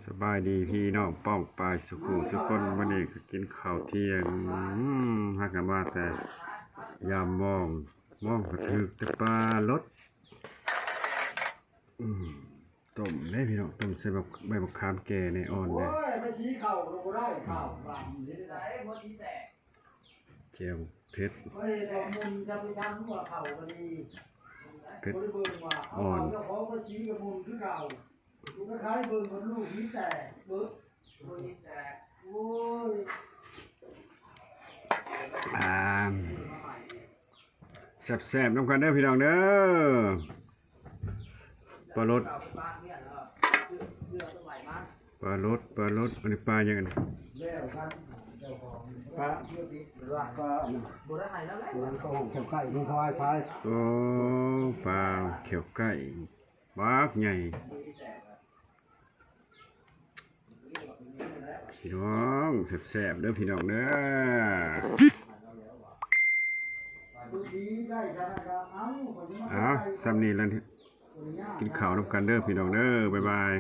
สบายดีพี่น้องป้องปลายสุขุสุคนวันนี้ก็กินข้าวเที่ยงฮักกันว่าแต่ยามมองกระถึกแต่ปลารสต้มได้พี่น้องต้มใส่แบบใบมะขามแก่ในอ่อนเลยเจียวเผ็ดเผ็ดอ่อนแซ่บๆน้ำกันเด้อพี่น้องเด้อปลารสอันนี้ปลาอย่างนี้ปลาบัวได้ไหนแล้วแหละมันก็หงเข็มไก่ลุงพายพายโอ้ปลาเขียวไก่บากใหญ่พี่น้องแซ่บๆเด้อพี่น้องเด้อซ้ำนี่แล้วกินข้าวน้ำกันเด้อพี่น้องเด้อบ๊ายบาย